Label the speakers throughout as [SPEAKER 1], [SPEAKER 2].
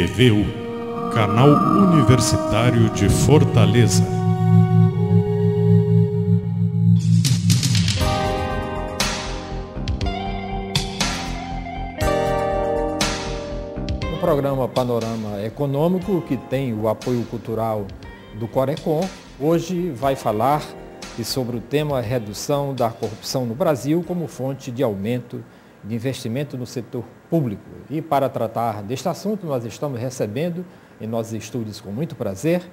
[SPEAKER 1] PVU, Canal Universitário de Fortaleza.
[SPEAKER 2] O programa Panorama Econômico, que tem o apoio cultural do Corecon, hoje vai falar sobre o tema redução da corrupção no Brasil como fonte de aumento de investimento no setor público. E para tratar deste assunto, nós estamos recebendo em nossos estúdios com muito prazer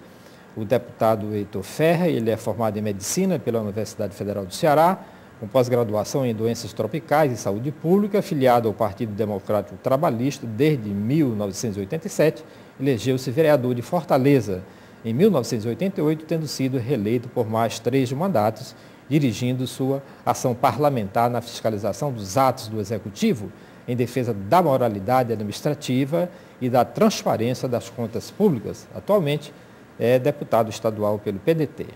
[SPEAKER 2] o deputado Heitor Ferrer. Ele é formado em Medicina pela Universidade Federal do Ceará, com pós-graduação em Doenças Tropicais e Saúde Pública, afiliado ao Partido Democrático Trabalhista desde 1987, elegeu-se vereador de Fortaleza em 1988, tendo sido reeleito por mais 3 mandatos, dirigindo sua ação parlamentar na fiscalização dos atos do Executivo em defesa da moralidade administrativa e da transparência das contas públicas. Atualmente é deputado estadual pelo PDT.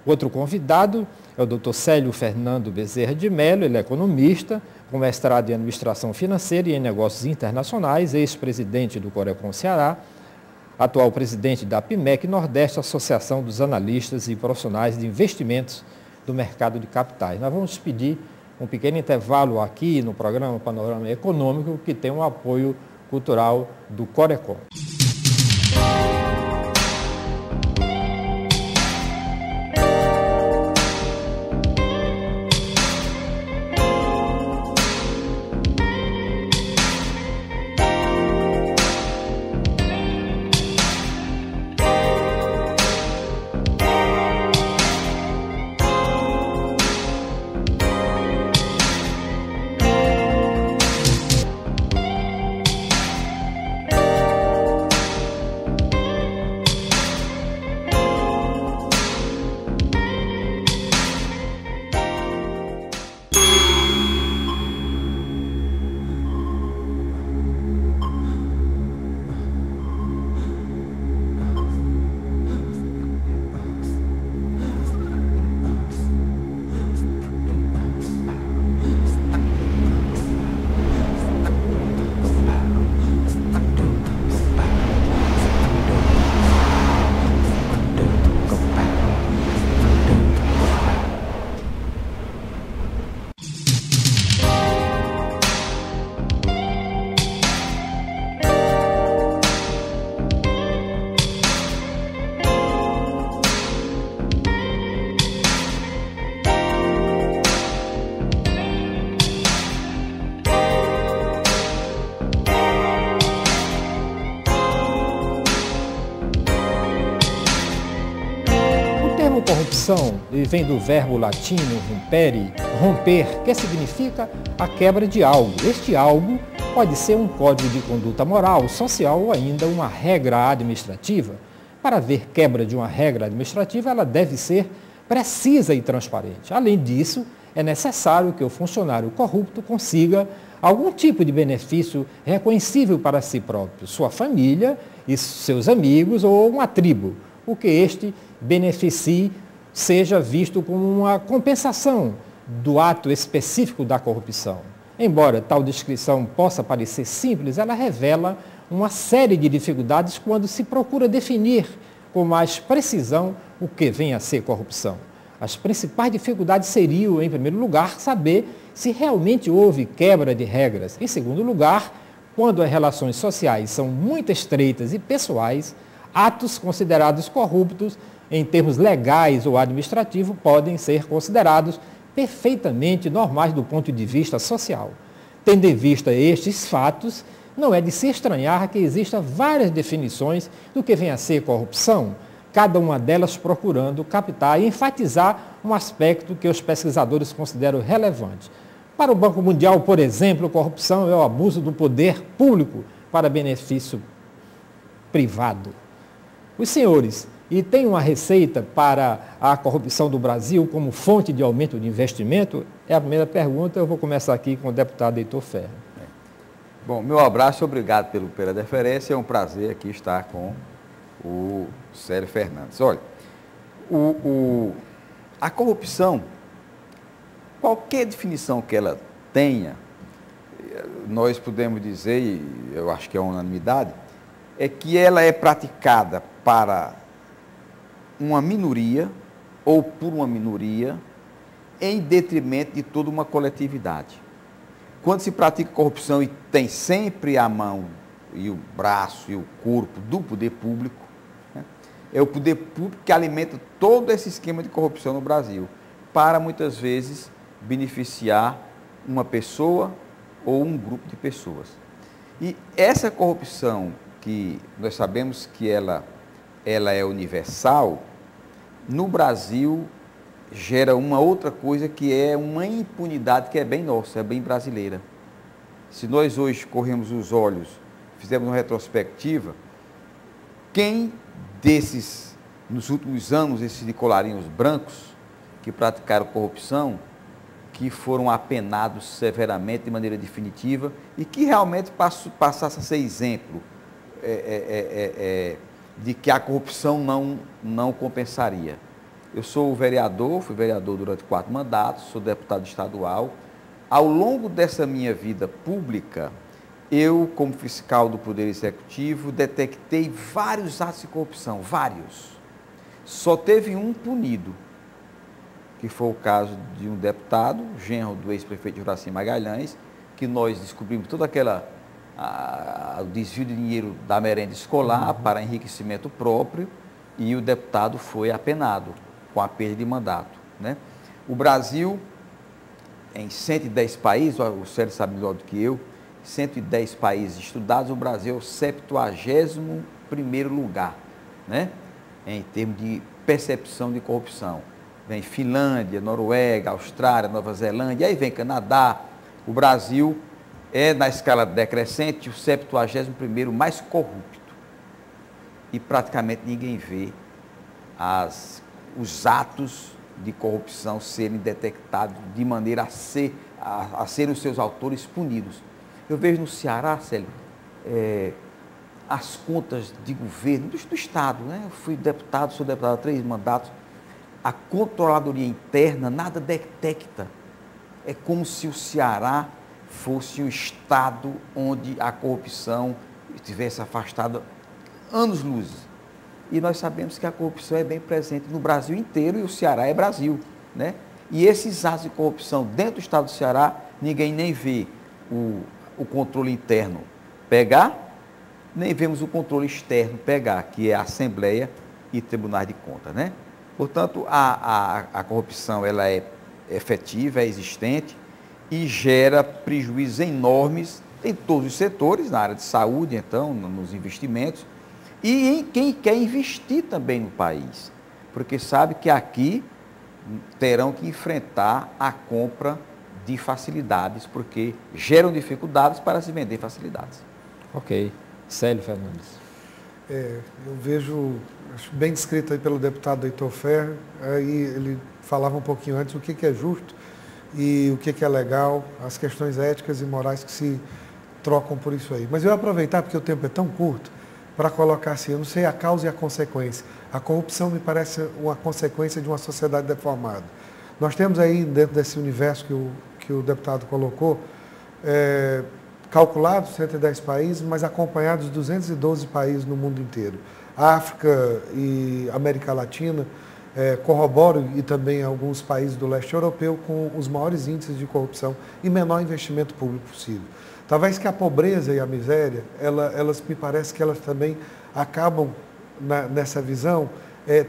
[SPEAKER 2] Outro convidado é o Dr. Célio Fernando Bezerra de Mello. Ele é economista, com mestrado em Administração Financeira e em Negócios Internacionais, ex-presidente do Corecon Ceará, atual presidente da APIMEC Nordeste, Associação dos Analistas e Profissionais de Investimentos do Mercado de Capitais. Nós vamos pedir um pequeno intervalo aqui no programa Panorama Econômico, que tem um apoio cultural do Corecon. Corrupção vem do verbo latino rompere, romper, que significa a quebra de algo. Este algo pode ser um código de conduta moral, social ou ainda uma regra administrativa. Para haver quebra de uma regra administrativa, ela deve ser precisa e transparente. Além disso, é necessário que o funcionário corrupto consiga algum tipo de benefício reconhecível para si próprio, sua família e seus amigos ou uma tribo, o que este beneficie seja visto como uma compensação do ato específico da corrupção. Embora tal descrição possa parecer simples, ela revela uma série de dificuldades quando se procura definir com mais precisão o que vem a ser corrupção. As principais dificuldades seriam, em primeiro lugar, saber se realmente houve quebra de regras. Em segundo lugar, quando as relações sociais são muito estreitas e pessoais, atos considerados corruptos, em termos legais ou administrativos, podem ser considerados perfeitamente normais do ponto de vista social. Tendo em vista estes fatos, não é de se estranhar que existam várias definições do que vem a ser corrupção, cada uma delas procurando captar e enfatizar um aspecto que os pesquisadores consideram relevante. Para o Banco Mundial, por exemplo, corrupção é o abuso do poder público para benefício privado. Os senhores, e tem uma receita para a corrupção do Brasil como fonte de aumento de investimento? É a primeira pergunta. Eu vou começar aqui com o deputado Heitor Ferrer.
[SPEAKER 3] Bom, meu abraço, obrigado pela deferência. É um prazer aqui estar com o Célio Fernandes. Olha, a corrupção, qualquer definição que ela tenha, nós podemos dizer, e eu acho que é unanimidade, é que ela é praticada para uma minoria ou por uma minoria em detrimento de toda uma coletividade. Quando se pratica corrupção e tem sempre a mão e o braço e o corpo do poder público, né, é o poder público que alimenta todo esse esquema de corrupção no Brasil, para muitas vezes beneficiar uma pessoa ou um grupo de pessoas. E essa corrupção, que nós sabemos que ela é universal, no Brasil gera uma outra coisa que é uma impunidade que é bem nossa, é bem brasileira. Se nós hoje corremos os olhos, fizemos uma retrospectiva, quem desses, nos últimos anos, esses de colarinhos brancos, que praticaram corrupção, que foram apenados severamente, de maneira definitiva, e que realmente passasse a ser exemplo de que a corrupção não compensaria. Eu sou vereador, fui vereador durante 4 mandatos, sou deputado estadual. Ao longo dessa minha vida pública, eu, como fiscal do Poder Executivo, detectei vários atos de corrupção, vários. Só teve um punido, que foi o caso de um deputado, genro do ex-prefeito Juraci Magalhães, que nós descobrimos todo o desvio de dinheiro da merenda escolar para enriquecimento próprio, e o deputado foi apenado com a perda de mandato, né? O Brasil, em 110 países, o Sérgio sabe melhor do que eu, 110 países estudados, o Brasil é o 71º lugar, né, em termos de percepção de corrupção. Vem Finlândia, Noruega, Austrália, Nova Zelândia, aí vem Canadá. O Brasil é, na escala decrescente, o 71º mais corrupto. E praticamente ninguém vê os atos de corrupção serem detectados de maneira a serem os seus autores punidos. Eu vejo no Ceará, Célio, as contas de governo do Estado, né? Eu fui deputado, sou deputado há 3 mandatos, a controladoria interna nada detecta. É como se o Ceará fosse um estado onde a corrupção estivesse afastada anos-luzes. E nós sabemos que a corrupção é bem presente no Brasil inteiro, e o Ceará é Brasil, né? E esses atos de corrupção dentro do estado do Ceará, ninguém nem vê o controle interno pegar, nem vemos o controle externo pegar, que é a Assembleia e Tribunais de Contas, né? Portanto, a corrupção ela é efetiva, é existente e gera prejuízos enormes em todos os setores, na área de saúde, então, nos investimentos, e em quem quer investir também no país, porque sabe que aqui terão que enfrentar a compra de facilidades, porque geram dificuldades para se vender facilidades.
[SPEAKER 2] Ok. Célio Fernandes.
[SPEAKER 4] Eu vejo, acho bem descrito aí pelo deputado Heitor Ferrer, aí ele falava um pouquinho antes o que é justo e o que é legal, as questões éticas e morais que se trocam por isso aí. Mas eu ia aproveitar, porque o tempo é tão curto, para colocar assim, eu não sei a causa e a consequência. A corrupção me parece uma consequência de uma sociedade deformada. Nós temos aí, dentro desse universo que o deputado colocou, calculados 110 países, mas acompanhados de 212 países no mundo inteiro. África e América Latina corroboram, e também alguns países do leste europeu, com os maiores índices de corrupção e menor investimento público possível. Talvez que a pobreza e a miséria, elas me parece que elas também acabam, nessa visão,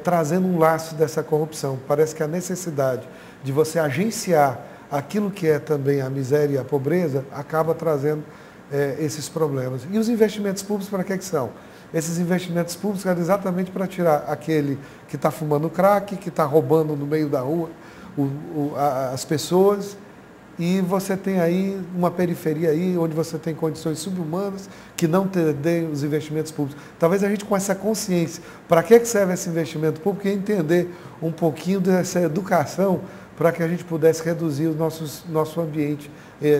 [SPEAKER 4] trazendo um laço dessa corrupção. Parece que a necessidade de você agenciar aquilo que é também a miséria e a pobreza acaba trazendo esses problemas. E os investimentos públicos para que são? Esses investimentos públicos eram exatamente para tirar aquele que está fumando crack, que está roubando no meio da rua as pessoas, e você tem aí uma periferia aí onde você tem condições subhumanas que não tem os investimentos públicos. Talvez a gente, com essa consciência, para que serve esse investimento público, e entender um pouquinho dessa educação para que a gente pudesse reduzir o nosso ambiente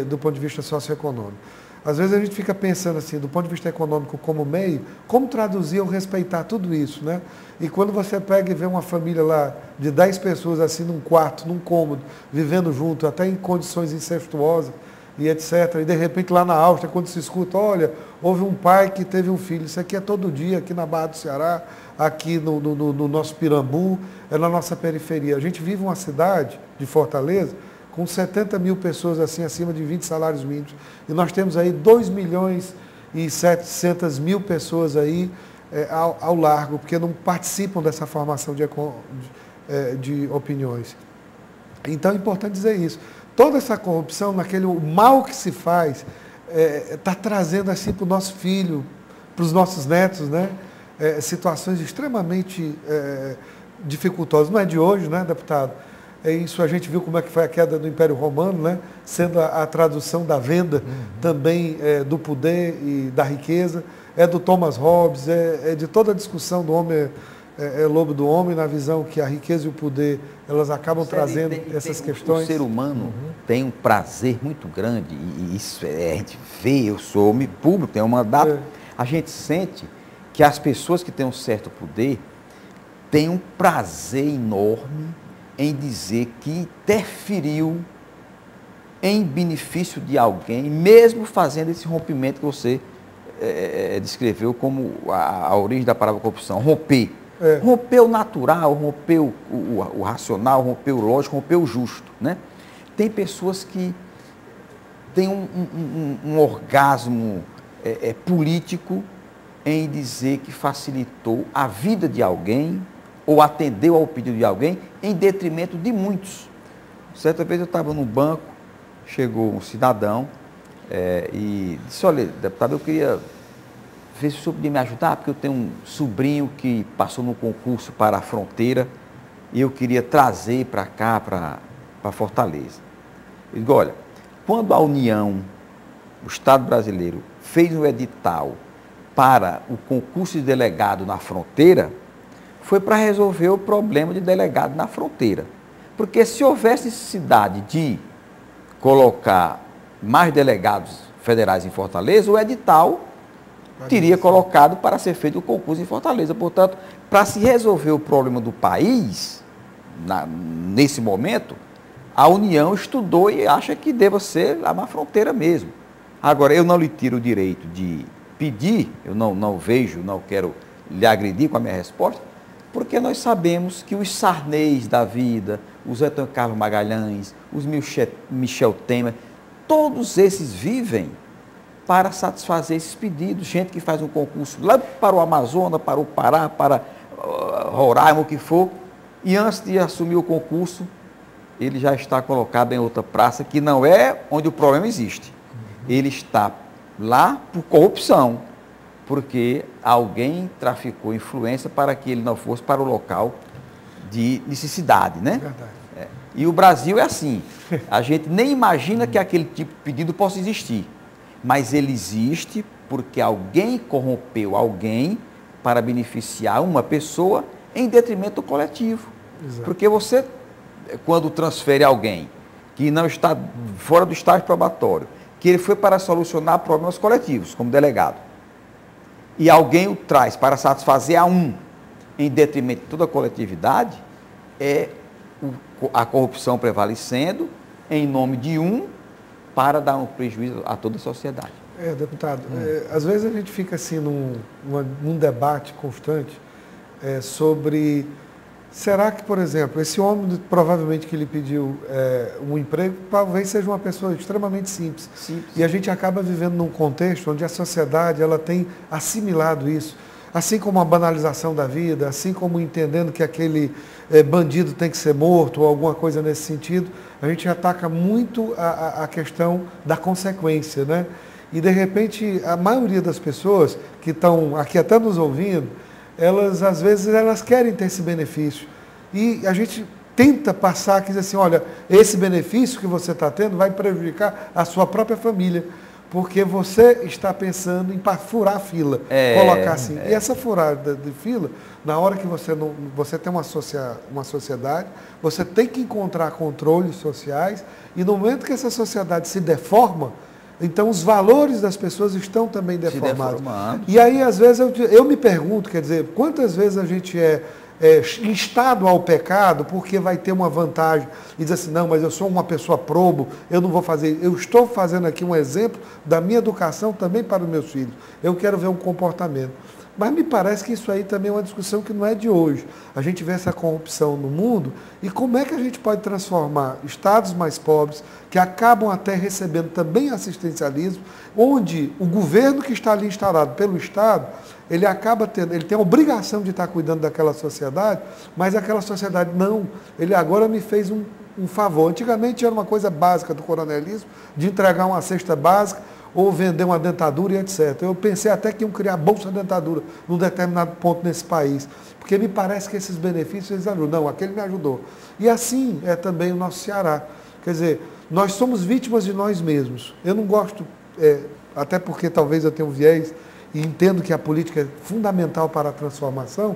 [SPEAKER 4] do ponto de vista socioeconômico. Às vezes a gente fica pensando assim, do ponto de vista econômico como meio, como traduzir ou respeitar tudo isso, né? E quando você pega e vê uma família lá de 10 pessoas assim num quarto, num cômodo, vivendo junto, até em condições incestuosas, e etc. E de repente lá na Áustria, quando se escuta, olha, houve um pai que teve um filho, isso aqui é todo dia, aqui na Barra do Ceará, aqui no nosso Pirambu, é na nossa periferia. A gente vive uma cidade de Fortaleza com 70 mil pessoas assim, acima de 20 salários mínimos. E nós temos aí 2.700.000 pessoas aí ao largo, porque não participam dessa formação de opiniões. Então é importante dizer isso. Toda essa corrupção, o mal que se faz, está trazendo assim para o nosso filho, para os nossos netos, né? Situações extremamente dificultosas. Não é de hoje, né, deputado? Isso a gente viu como é que foi a queda do Império Romano, né? Sendo a tradução da venda também do poder e da riqueza. É do Thomas Hobbes, é de toda a discussão do homem, lobo do homem, na visão que a riqueza e o poder, elas acabam trazendo essas questões.
[SPEAKER 3] O ser humano tem um prazer muito grande, e isso a gente vê, eu sou homem público, tenho um mandato, a gente sente que as pessoas que têm um certo poder têm um prazer enorme em dizer que interferiu em benefício de alguém, mesmo fazendo esse rompimento que você descreveu como a origem da palavra corrupção, romper. Romper o natural, romper o racional, romper o lógico, romper o justo, né? Tem pessoas que têm um orgasmo político em dizer que facilitou a vida de alguém ou atendeu ao pedido de alguém em detrimento de muitos. Certa vez eu estava no banco, chegou um cidadão e disse, olha, deputado, eu queria ver se o senhor podia me ajudar, porque eu tenho um sobrinho que passou no concurso para a fronteira e eu queria trazer para cá, para Fortaleza. Eu digo, olha, quando a União, o Estado brasileiro, fez um edital para o concurso de delegado na fronteira, foi para resolver o problema de delegado na fronteira. Porque se houvesse necessidade de colocar mais delegados federais em Fortaleza, o edital teria colocado para ser feito o concurso em Fortaleza. Portanto, para se resolver o problema do país, nesse momento, a União estudou e acha que deva ser lá na fronteira mesmo. Agora, eu não lhe tiro o direito de pedir, eu não vejo, não quero lhe agredir com a minha resposta, porque nós sabemos que os Sarneys da vida, os Antônio Carlos Magalhães, os Michel Temer, todos esses vivem para satisfazer esses pedidos. Gente que faz um concurso lá para o Amazonas, para o Pará, para Roraima, o que for, e antes de assumir o concurso, ele já está colocado em outra praça, que não é onde o problema existe. Ele está lá por corrupção, porque alguém traficou influência para que ele não fosse para o local de necessidade, né?
[SPEAKER 4] Verdade.
[SPEAKER 3] E o Brasil é assim, a gente nem imagina que aquele tipo de pedido possa existir, mas ele existe porque alguém corrompeu alguém para beneficiar uma pessoa em detrimento do coletivo. Exato. Porque você, quando transfere alguém que não está fora do estágio probatório, que ele foi para solucionar problemas coletivos, como delegado, e alguém o traz para satisfazer a um, em detrimento de toda a coletividade, a corrupção prevalecendo em nome de um para dar um prejuízo a toda a sociedade.
[SPEAKER 4] Deputado, às vezes a gente fica assim num debate constante sobre, será que, por exemplo, esse homem provavelmente que lhe pediu um emprego, talvez seja uma pessoa extremamente simples. E a gente acaba vivendo num contexto onde a sociedade ela tem assimilado isso. Assim como a banalização da vida, assim como entendendo que aquele bandido tem que ser morto ou alguma coisa nesse sentido, a gente ataca muito a questão da consequência, né? E, de repente, a maioria das pessoas que estão aqui até nos ouvindo, elas, às vezes, elas querem ter esse benefício. E a gente tenta passar aqui, dizer assim, olha, esse benefício que você está tendo vai prejudicar a sua própria família. Porque você está pensando em furar a fila, colocar assim. E essa furada de fila, na hora que você tem uma sociedade, você tem que encontrar controles sociais, e no momento que essa sociedade se deforma, então os valores das pessoas estão também deformados. E aí, às vezes, eu me pergunto, quer dizer, quantas vezes a gente instado ao pecado porque vai ter uma vantagem e diz assim, não, mas eu sou uma pessoa probo, eu não vou fazer. Eu estou fazendo aqui um exemplo da minha educação também para os meus filhos. Eu quero ver um comportamento. Mas me parece que isso aí também é uma discussão que não é de hoje. A gente vê essa corrupção no mundo e como é que a gente pode transformar estados mais pobres, que acabam até recebendo também assistencialismo, onde o governo que está ali instalado pelo Estado, ele acaba tendo, ele tem a obrigação de estar cuidando daquela sociedade, mas aquela sociedade não. Ele agora me fez um favor. Antigamente era uma coisa básica do coronelismo, de entregar uma cesta básica, ou vender uma dentadura e etc. Eu pensei até que iam criar bolsa dentadura num determinado ponto nesse país, porque me parece que esses benefícios eles ajudam. Não, aquele me ajudou. E assim é também o nosso Ceará. Quer dizer, nós somos vítimas de nós mesmos. Eu não gosto, até porque talvez eu tenha um viés e entendo que a política é fundamental para a transformação,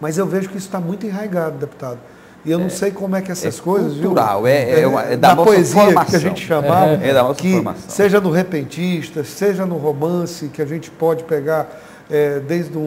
[SPEAKER 4] mas eu vejo que isso está muito enraizado, deputado. E eu não sei como é que essas coisas,
[SPEAKER 3] cultural,
[SPEAKER 4] viu?
[SPEAKER 3] É da
[SPEAKER 4] da poesia
[SPEAKER 3] formação.
[SPEAKER 4] que a gente chamava,
[SPEAKER 3] É da nossa
[SPEAKER 4] que
[SPEAKER 3] formação.
[SPEAKER 4] seja no repentista, seja no romance, que a gente pode pegar desde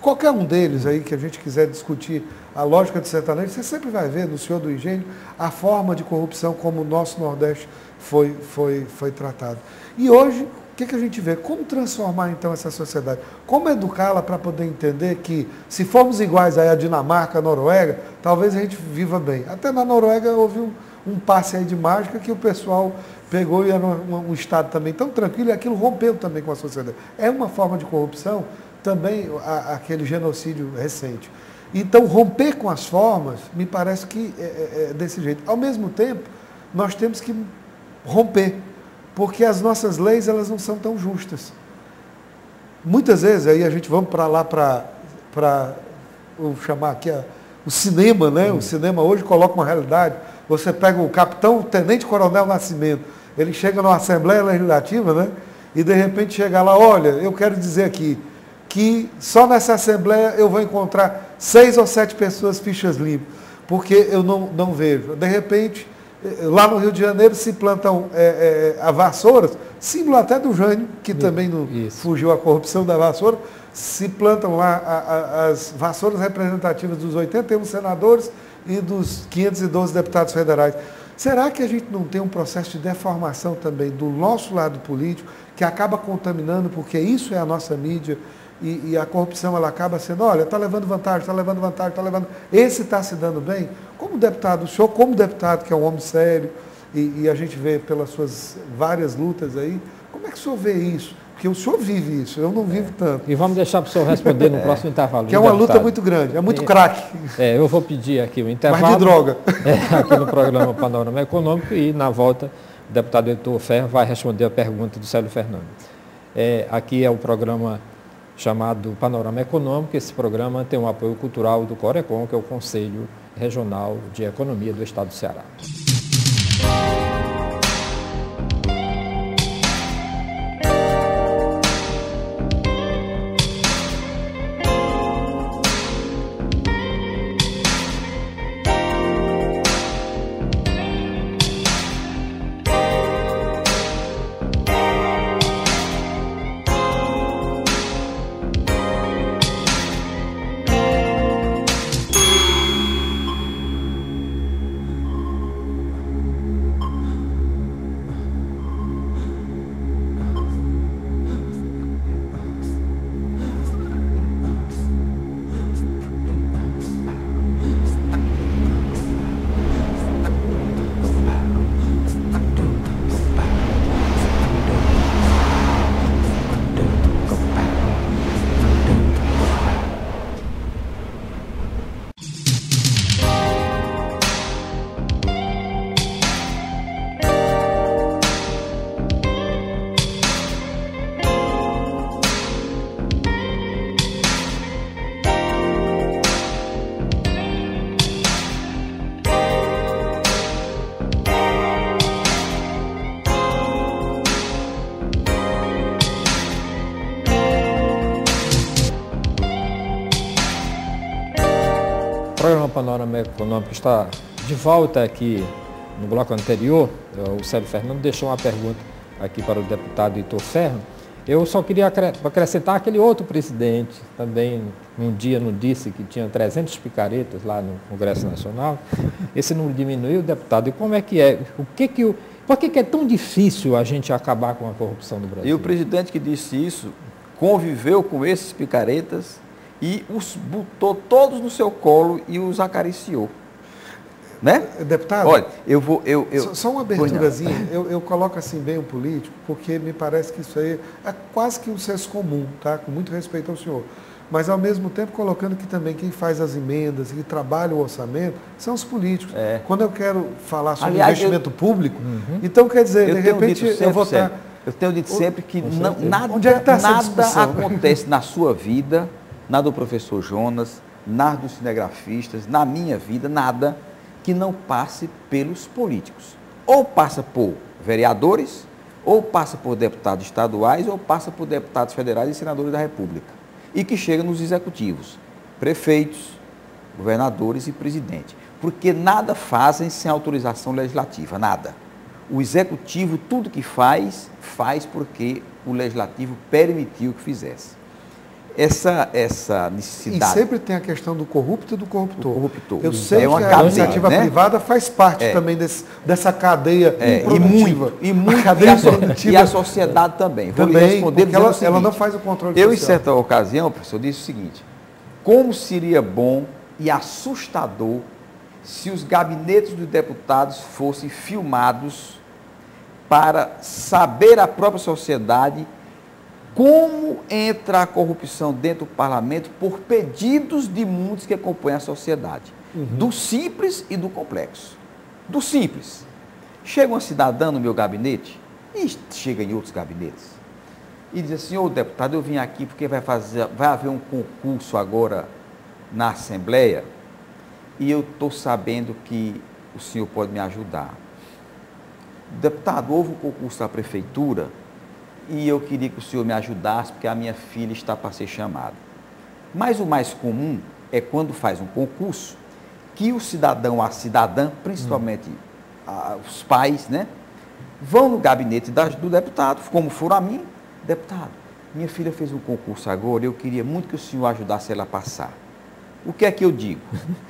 [SPEAKER 4] qualquer um deles aí que a gente quiser discutir a lógica de sertanejo, você sempre vai ver no Senhor do Engenho a forma de corrupção como o nosso Nordeste foi tratado. E hoje, o que a gente vê? Como transformar então essa sociedade? Como educá-la para poder entender que se formos iguais aí à Dinamarca, à Noruega, talvez a gente viva bem. Até na Noruega houve um passe aí de mágica que o pessoal pegou e era um estado também tão tranquilo e aquilo rompeu também com a sociedade. É uma forma de corrupção também aquele genocídio recente. Então romper com as formas me parece que é desse jeito. Ao mesmo tempo, nós temos que romper. Porque as nossas leis elas não são tão justas. Muitas vezes, aí a gente vamos para lá vou chamar aqui o cinema, né? O cinema hoje coloca uma realidade. Você pega o capitão, o tenente-coronel Nascimento, ele chega numa Assembleia Legislativa, né? E de repente chega lá, olha, eu quero dizer aqui, que só nessa Assembleia eu vou encontrar 6 ou 7 pessoas fichas limpas, porque eu não vejo. De repente, lá no Rio de Janeiro se plantam a vassouras, símbolo até do Jânio, que também não fugiu a corrupção da vassoura, se plantam lá as vassouras representativas dos 81 senadores e dos 512 deputados federais. Será que a gente não tem um processo de deformação também do nosso lado político, que acaba contaminando, porque isso é a nossa mídia, e a corrupção ela acaba sendo, olha, está levando vantagem, está levando vantagem, está levando... Esse está se dando bem? Como deputado, o senhor como deputado, que é um homem sério, e a gente vê pelas suas várias lutas aí, como é que o senhor vê isso? Porque o senhor vive isso, eu não vivo tanto.
[SPEAKER 2] E vamos deixar para o senhor responder no próximo intervalo.
[SPEAKER 4] Que é uma luta muito grande, é muito craque.
[SPEAKER 2] Eu vou pedir aqui o intervalo.
[SPEAKER 4] Mas de droga.
[SPEAKER 2] Aqui no programa Panorama Econômico e na volta o deputado Heitor Ferro vai responder a pergunta do Célio Fernando. Aqui é o programa chamado Panorama Econômico. Esse programa tem um apoio cultural do Corecon, que é o Conselho Regional de Economia do Estado do Ceará. O programa Panorama Econômico está de volta aqui no bloco anterior. O Célio Fernando deixou uma pergunta aqui para o deputado Heitor Ferro. Eu só queria acrescentar aquele outro presidente, também um dia não disse que tinha 300 picaretas lá no Congresso Nacional. Esse não diminuiu, deputado. E como é que é? Por que é tão difícil a gente acabar com a corrupção no Brasil?
[SPEAKER 3] E o presidente que disse isso conviveu com esses picaretas e os botou todos no seu colo e os acariciou. Né?
[SPEAKER 4] Deputado,
[SPEAKER 3] olha,
[SPEAKER 4] só uma aberturazinha, eu coloco assim bem o político, porque me parece que isso aí é quase que um senso comum, tá? Com muito respeito ao senhor. Mas, ao mesmo tempo, colocando que também quem faz as emendas e trabalha o orçamento são os políticos. Quando eu quero falar sobre investimento público, então, quer dizer, de repente, eu vou estar...
[SPEAKER 3] Eu tenho dito sempre que nada acontece na sua vida, na do professor Jonas, na dos cinegrafistas, na minha vida, nada que não passe pelos políticos. Ou passa por vereadores, ou passa por deputados estaduais, ou passa por deputados federais e senadores da República. E que chega nos executivos, prefeitos, governadores e presidente. Porque nada fazem sem autorização legislativa, nada. O executivo, tudo que faz porque o legislativo permitiu que fizesse. Essa necessidade...
[SPEAKER 4] E sempre tem a questão do corrupto e do corruptor. Eu
[SPEAKER 3] sei
[SPEAKER 4] que a iniciativa privada faz parte também dessa cadeia improdutiva.
[SPEAKER 3] E a sociedade também. Vou lhe responder
[SPEAKER 4] porque ela não faz o controle social.
[SPEAKER 3] Eu, em certa ocasião, professor, disse o seguinte: como seria bom e assustador se os gabinetes dos deputados fossem filmados para saber a própria sociedade como entra a corrupção dentro do parlamento por pedidos de muitos que acompanham a sociedade. Do simples e do complexo. Do simples. Chega uma cidadã no meu gabinete, e chega em outros gabinetes, e diz assim: ô deputado, eu vim aqui porque vai haver um concurso agora na Assembleia, e eu estou sabendo que o senhor pode me ajudar. Deputado, houve um concurso da prefeitura, e eu queria que o senhor me ajudasse, porque a minha filha está para ser chamada. Mas o mais comum é quando faz um concurso, que o cidadão, a cidadã, principalmente os pais, né, vão no gabinete do deputado, como foram a mim: deputado, minha filha fez um concurso agora, eu queria muito que o senhor ajudasse ela a passar. O que é que eu digo?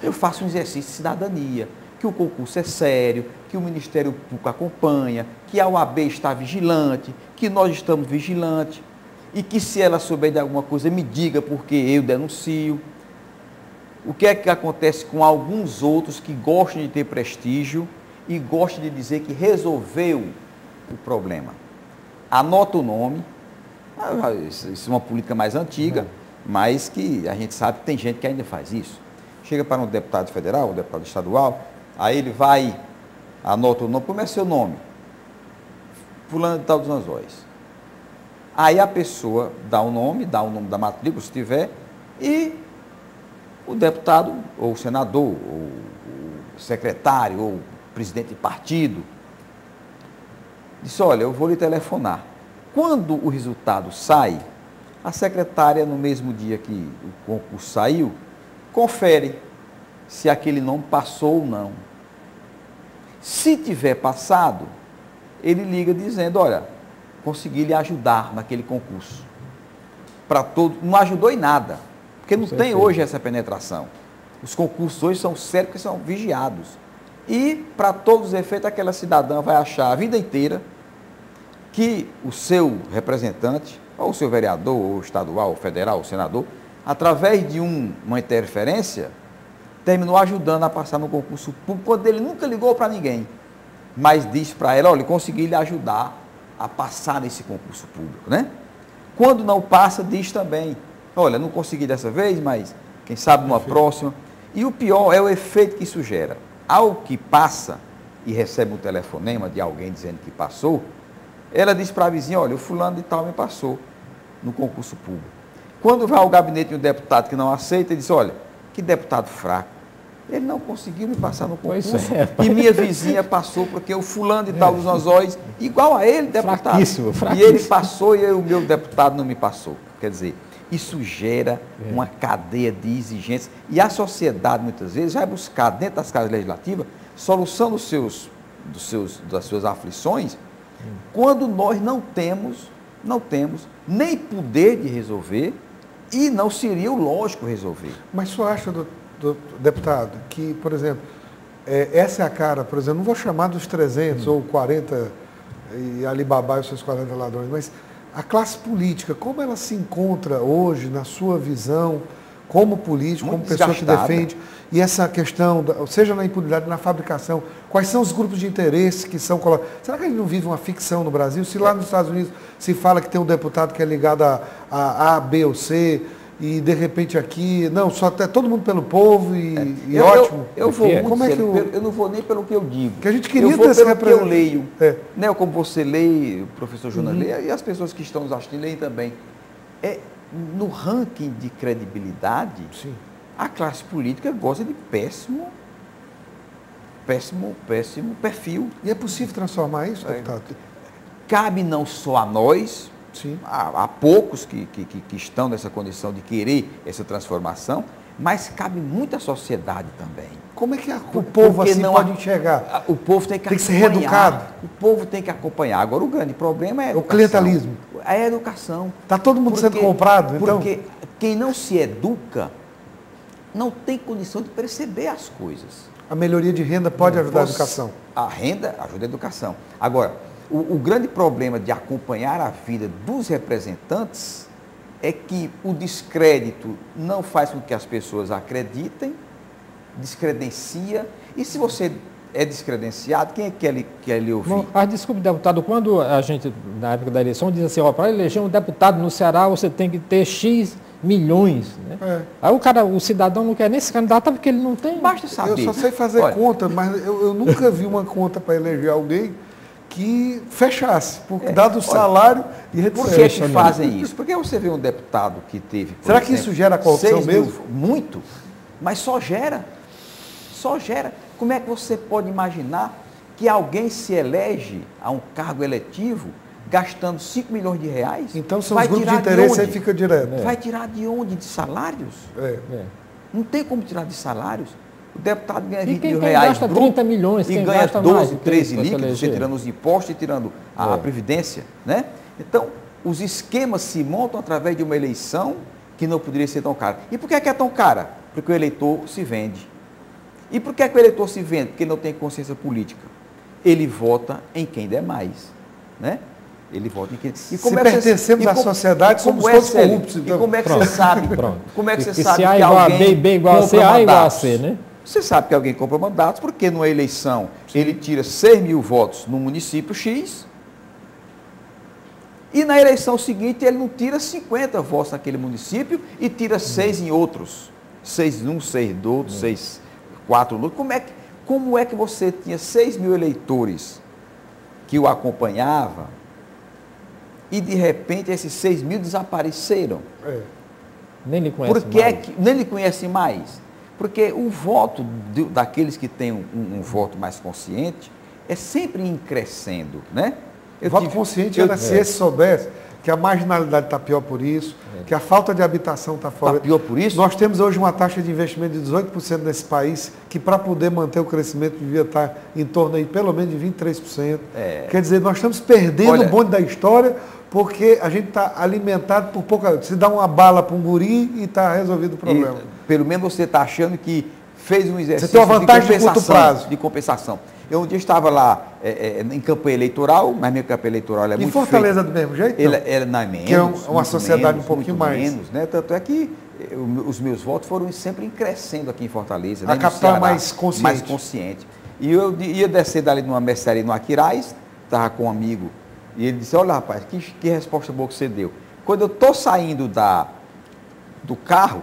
[SPEAKER 3] Eu faço um exercício de cidadania, que o concurso é sério, que o Ministério Público acompanha, que a OAB está vigilante, que nós estamos vigilantes, e que se ela souber de alguma coisa, me diga, porque eu denuncio. O que é que acontece com alguns outros que gostam de ter prestígio e gostam de dizer que resolveu o problema? Anota o nome, isso é uma política mais antiga, mas que a gente sabe que tem gente que ainda faz isso. Chega para um deputado federal, um deputado estadual, aí ele vai, anota o nome, como é seu nome? Fulano de Tal dos Anzóis. Aí a pessoa dá o nome da matrícula, se tiver, e o deputado, ou o senador, ou o secretário, ou o presidente de partido, disse: olha, eu vou lhe telefonar. Quando o resultado sai, a secretária, no mesmo dia que o concurso saiu, confere se aquele nome passou ou não. Se tiver passado, ele liga dizendo: olha, consegui lhe ajudar naquele concurso. Para todos, não ajudou em nada, porque não tem hoje essa penetração. Os concursos hoje são sérios, porque são vigiados. E, para todos os efeitos, aquela cidadã vai achar a vida inteira que o seu representante, ou o seu vereador, ou estadual, ou federal, ou senador, através de uma interferência, terminou ajudando a passar no concurso público, quando ele nunca ligou para ninguém, mas disse para ela: olha, consegui lhe ajudar a passar nesse concurso público, né? Quando não passa, diz também: olha, não consegui dessa vez, mas quem sabe numa próxima. E o pior é o efeito que isso gera. Ao que passa e recebe um telefonema de alguém dizendo que passou, ela diz para a vizinha: olha, o fulano de tal me passou no concurso público. Quando vai ao gabinete de um deputado que não aceita, ele diz: olha, que deputado fraco, ele não conseguiu me passar no concurso, e minha vizinha passou porque o fulano de tal dos Anzóis, igual a ele, deputado, fraquíssimo. E ele passou e o meu deputado não me passou. Quer dizer, isso gera uma cadeia de exigências, e a sociedade muitas vezes vai buscar dentro das casas legislativas solução das suas aflições, quando nós não temos não temos nem poder de resolver e não seria o lógico resolver.
[SPEAKER 4] Mas o senhor acha, deputado, que, por exemplo, essa é a cara, por exemplo, não vou chamar dos 300 ou 40 e Alibaba e os seus 40 ladrões, mas a classe política, como ela se encontra hoje, na sua visão, como político,
[SPEAKER 3] Muito
[SPEAKER 4] como pessoa
[SPEAKER 3] desgastada.
[SPEAKER 4] que defende, e essa questão, seja na impunidade, na fabricação, quais são os grupos de interesse que são colocados? Será que a gente não vive uma ficção no Brasil? Se lá nos Estados Unidos se fala que tem um deputado que é ligado a B ou C, e de repente aqui, não, só é todo mundo pelo povo e ótimo.
[SPEAKER 3] Eu vou muito
[SPEAKER 4] como é que
[SPEAKER 3] sério, eu não vou nem pelo que eu digo.
[SPEAKER 4] Que a gente queria
[SPEAKER 3] eu vou
[SPEAKER 4] ter esse
[SPEAKER 3] pelo que eu leio.
[SPEAKER 4] representante.
[SPEAKER 3] Né, como você lê, o professor Jonas lê, e as pessoas que estão nos assistindo leem também. No ranking de credibilidade,
[SPEAKER 4] Sim.
[SPEAKER 3] a classe política goza de péssimo perfil.
[SPEAKER 4] E é possível transformar isso, deputado?
[SPEAKER 3] Cabe não só a nós,
[SPEAKER 4] Sim.
[SPEAKER 3] há poucos que estão nessa condição de querer essa transformação, mas cabe muito à sociedade também.
[SPEAKER 4] Como é que o povo
[SPEAKER 3] Porque
[SPEAKER 4] assim
[SPEAKER 3] não
[SPEAKER 4] pode enxergar?
[SPEAKER 3] O povo tem que
[SPEAKER 4] Tem que ser
[SPEAKER 3] acompanhar.
[SPEAKER 4] reeducado.
[SPEAKER 3] O povo tem que acompanhar. Agora, o grande problema é a
[SPEAKER 4] O
[SPEAKER 3] educação.
[SPEAKER 4] clientelismo.
[SPEAKER 3] É a educação.
[SPEAKER 4] Está todo mundo sendo comprado, então?
[SPEAKER 3] Porque quem não se educa não tem condição de perceber as coisas.
[SPEAKER 4] A melhoria de renda pode ajudar a educação.
[SPEAKER 3] A renda ajuda a educação. Agora, o grande problema de acompanhar a vida dos representantes é que o descrédito não faz com que as pessoas acreditem, descredencia, e se você é descredenciado, quem é que quer lhe ouvir?
[SPEAKER 2] Bom, desculpe, deputado, quando a gente, na época da eleição, diz assim, para eleger um deputado no Ceará, você tem que ter X milhões. Né? Aí o cidadão não quer nem se candidatar porque ele não tem.
[SPEAKER 3] Basta saber.
[SPEAKER 4] Eu só sei fazer conta, mas eu nunca vi uma conta para eleger alguém que fechasse, dado o salário e
[SPEAKER 3] Por que fazem isso? Porque você vê um deputado que teve, por
[SPEAKER 4] Será que
[SPEAKER 3] exemplo,
[SPEAKER 4] isso gera corrupção
[SPEAKER 3] 6 mil,
[SPEAKER 4] mesmo?
[SPEAKER 3] Muito, mas só gera. Só gera. Como é que você pode imaginar que alguém se elege a um cargo eletivo gastando 5 milhões de reais?
[SPEAKER 4] Então são os grupos de interesse aí fica direto.
[SPEAKER 3] Vai tirar de onde? De salários? Não tem como tirar de salários. O deputado ganha 20 mil reais
[SPEAKER 2] gasta 30 milhões,
[SPEAKER 3] e
[SPEAKER 2] quem
[SPEAKER 3] ganha
[SPEAKER 2] gasta
[SPEAKER 3] 12,
[SPEAKER 2] mais,
[SPEAKER 3] 13
[SPEAKER 2] quem
[SPEAKER 3] líquidos, você tirando os impostos e tirando a previdência. Né? Então, os esquemas se montam através de uma eleição que não poderia ser tão cara. E por que é tão cara? Porque o eleitor se vende. E por que o eleitor se vende? Porque não tem consciência política. Ele vota em quem der mais. Né? Ele vota em quem... E como
[SPEAKER 4] se pertencemos à sociedade, somos todos corruptos.
[SPEAKER 3] Então. E como é que você sabe? Como é que você sabe
[SPEAKER 2] se A
[SPEAKER 3] que
[SPEAKER 2] igual
[SPEAKER 3] alguém
[SPEAKER 2] a B igual a C, A igual a C, né?
[SPEAKER 3] Você sabe que alguém compra mandatos porque numa eleição ele tira 6 mil votos no município X e na eleição seguinte ele não tira 50 votos naquele município e tira 6 em outros. 6 num, 6 do outro, 6, 4 no outro. Como é que você tinha 6 mil eleitores que o acompanhavam e de repente esses 6 mil desapareceram?
[SPEAKER 2] Nem lhe conhece mais.
[SPEAKER 3] Nem lhe conhecem mais. Porque o voto daqueles que têm um voto mais consciente é sempre em crescendo, né?
[SPEAKER 4] O voto consciente era se esse soubesse que a marginalidade está pior por isso, que a falta de habitação está fora.
[SPEAKER 3] Está pior por isso?
[SPEAKER 4] Nós temos hoje uma taxa de investimento de 18% nesse país, que para poder manter o crescimento devia estar em torno aí pelo menos de 23%. Quer dizer, nós estamos perdendo o bonde da história porque a gente está alimentado por pouca... Se dá uma bala para um guri e está resolvido o problema.
[SPEAKER 3] Pelo menos você está achando que fez um exercício
[SPEAKER 4] você tem uma vantagem de curto prazo.
[SPEAKER 3] De compensação. Eu um dia estava lá em campanha eleitoral, mas minha campanha eleitoral é muito feita.
[SPEAKER 4] Em Fortaleza do mesmo jeito?
[SPEAKER 3] Não é menos.
[SPEAKER 4] Que é uma sociedade um pouquinho mais.
[SPEAKER 3] Menos, né? Tanto é que os meus votos foram sempre crescendo aqui em Fortaleza.
[SPEAKER 4] A capital mais consciente.
[SPEAKER 3] Mais consciente. E eu ia descer dali numa mercearia no Aquiraz, estava com um amigo, e ele disse, olha rapaz, que resposta boa que você deu. Quando eu estou saindo do carro,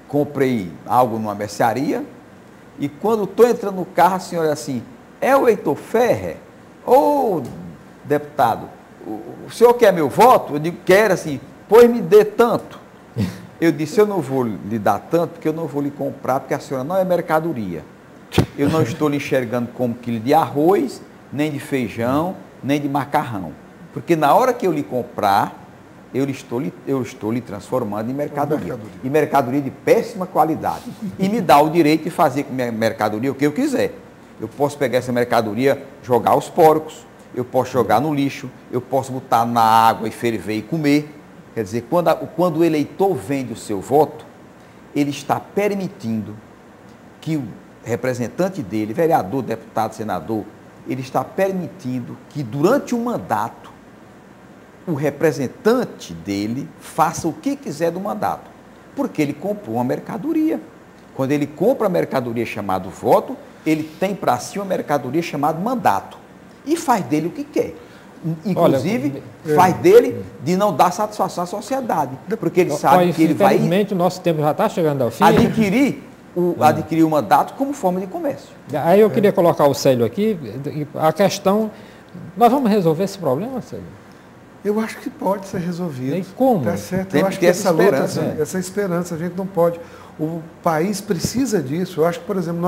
[SPEAKER 3] comprei algo numa mercearia, e quando estou entrando no carro, a senhora assim, é o Heitor Ferrer? Ô, deputado, o senhor quer meu voto? Eu digo, quero, assim, pois me dê tanto. Eu disse, eu não vou lhe dar tanto, porque eu não vou lhe comprar, porque a senhora não é mercadoria. Eu não estou lhe enxergando como quilo de arroz, nem de feijão, nem de macarrão. Porque na hora que eu lhe comprar, eu estou lhe transformando em mercadoria. E mercadoria de péssima qualidade. E me dá o direito de fazer com minha mercadoria o que eu quiser. Eu posso pegar essa mercadoria, jogar aos porcos, eu posso jogar no lixo, eu posso botar na água e ferver e comer. Quer dizer, quando o eleitor vende o seu voto, ele está permitindo que o representante dele, vereador, deputado, senador, ele está permitindo que durante o mandato o representante dele faça o que quiser do mandato, porque ele comprou uma mercadoria. Quando ele compra a mercadoria chamada voto, ele tem para si uma mercadoria chamada mandato e faz dele o que quer. Inclusive, faz dele de não dar satisfação à sociedade, porque ele sabe que ele vai...
[SPEAKER 2] Infelizmente, o nosso tempo já está chegando ao fim.
[SPEAKER 3] Adquirir o mandato como forma de comércio.
[SPEAKER 2] Aí eu queria colocar o Célio aqui, a questão... Nós vamos resolver esse problema, Célio?
[SPEAKER 4] Eu acho que pode ser resolvido.
[SPEAKER 2] E como?
[SPEAKER 4] Tá certo.
[SPEAKER 3] Tem
[SPEAKER 4] eu acho que essa luta, essa esperança, a gente não pode... O país precisa disso. Eu acho que, por exemplo,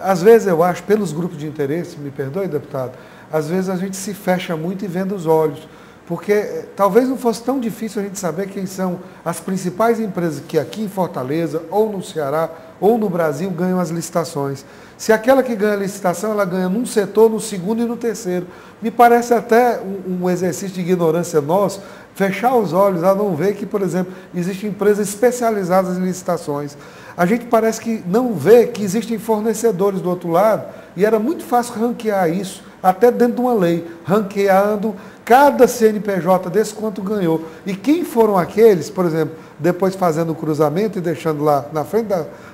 [SPEAKER 4] às vezes eu acho, pelos grupos de interesse, me perdoe, deputado, às vezes a gente se fecha muito e venda os olhos. Porque talvez não fosse tão difícil a gente saber quem são as principais empresas que aqui em Fortaleza, ou no Ceará, ou no Brasil, ganham as licitações. Se aquela que ganha a licitação, ela ganha num setor, no segundo e no terceiro. Me parece até um exercício de ignorância nosso, fechar os olhos a não ver que, por exemplo, existem empresas especializadas em licitações. A gente parece que não vê que existem fornecedores do outro lado, e era muito fácil ranquear isso, até dentro de uma lei, ranqueando cada CNPJ desse quanto ganhou. E quem foram aqueles, por exemplo, depois fazendo o cruzamento e deixando lá na frente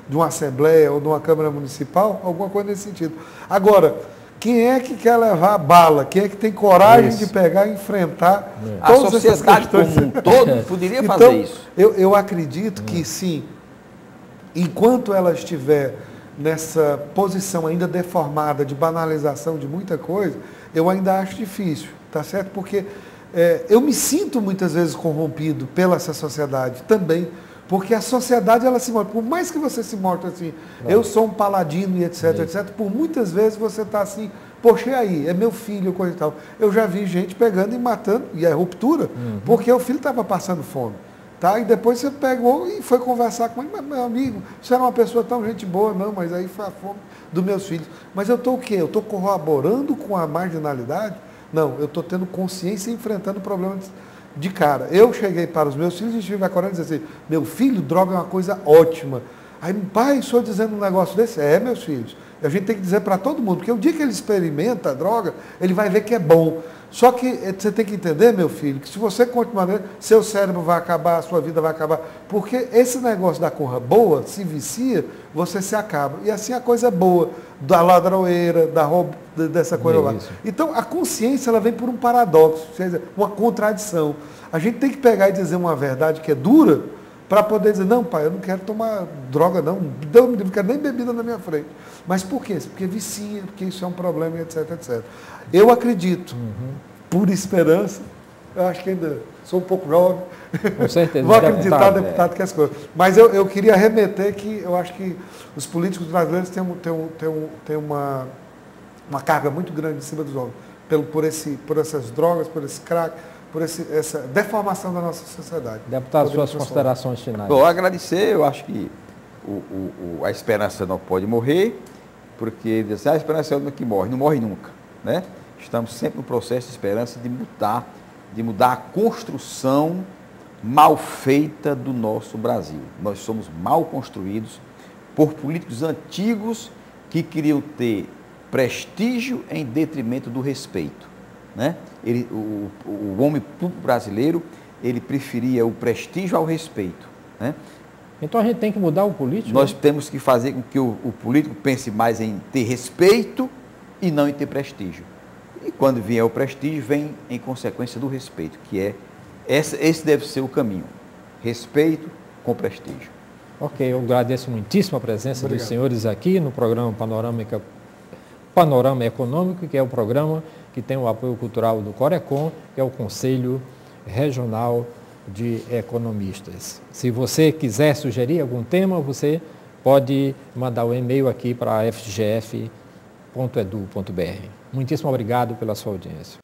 [SPEAKER 4] de uma Assembleia ou de uma Câmara Municipal, alguma coisa nesse sentido. Agora, quem é que quer levar a bala? Quem é que tem coragem de pegar e enfrentar todas essas questões?
[SPEAKER 3] Como um todo poderia fazer isso.
[SPEAKER 4] Eu acredito que sim, enquanto ela estiver nessa posição ainda deformada de banalização de muita coisa, eu ainda acho difícil, tá certo? Porque eu me sinto muitas vezes corrompido pela essa sociedade também, porque a sociedade ela se mostra, por mais que você se mostre assim, eu sou um paladino e etc, etc, por muitas vezes você está assim, poxa, e aí, é meu filho, coisa e tal. Eu já vi gente pegando e matando, e é ruptura, porque o filho estava passando fome. Tá? E depois você pegou e foi conversar com ele, mas, meu amigo, você era uma pessoa tão gente boa, não, mas aí foi a fome dos meus filhos. Mas eu estou o quê? Eu estou corroborando com a marginalidade? Não, eu estou tendo consciência e enfrentando problemas de cara. Eu cheguei para os meus filhos e estive acordando e disse assim, meu filho, droga é uma coisa ótima. Aí, pai, o senhor dizendo um negócio desse? Meus filhos. A gente tem que dizer para todo mundo, porque o dia que ele experimenta a droga, ele vai ver que é bom. Só que você tem que entender, meu filho, que se você continuar, seu cérebro vai acabar, a sua vida vai acabar. Porque esse negócio da coisa boa, se vicia, você se acaba. E assim a coisa boa, da ladroeira, dessa coisa lá. Então, a consciência, ela vem por um paradoxo, uma contradição. A gente tem que pegar e dizer uma verdade que é dura, para poder dizer, não, pai, eu não quero tomar droga, não quero nem bebida na minha frente. Mas por quê? Porque vicia, porque isso é um problema, etc, etc. Eu acredito, por esperança, eu acho que ainda sou um pouco jovem,
[SPEAKER 2] com certeza,
[SPEAKER 4] vou acreditar, deputado, que as coisas. Mas eu queria remeter que eu acho que os políticos brasileiros têm uma carga muito grande em cima dos homens, por essas drogas, por esse crack, por essa deformação da nossa sociedade.
[SPEAKER 2] Deputado, suas considerações finais.
[SPEAKER 3] Bom, agradecer, eu acho que a esperança não pode morrer, porque a esperança é uma que morre, não morre nunca, né? Estamos sempre no processo de esperança de mudar a construção mal feita do nosso Brasil. Nós somos mal construídos por políticos antigos que queriam ter prestígio em detrimento do respeito. Né? O homem público brasileiro, ele preferia o prestígio ao respeito. Né?
[SPEAKER 2] Então a gente tem que mudar o político?
[SPEAKER 3] Nós temos que fazer com que o político pense mais em ter respeito e não em ter prestígio. E quando vier o prestígio, vem em consequência do respeito, que esse deve ser o caminho. Respeito com prestígio.
[SPEAKER 2] Ok, eu agradeço muitíssimo a presença dos senhores aqui no programa Panorama Econômico, que é o programa que tem o apoio cultural do Corecon, que é o Conselho Regional de Economistas. Se você quiser sugerir algum tema, você pode mandar o e-mail aqui para fgf.edu.br. Muitíssimo obrigado pela sua audiência.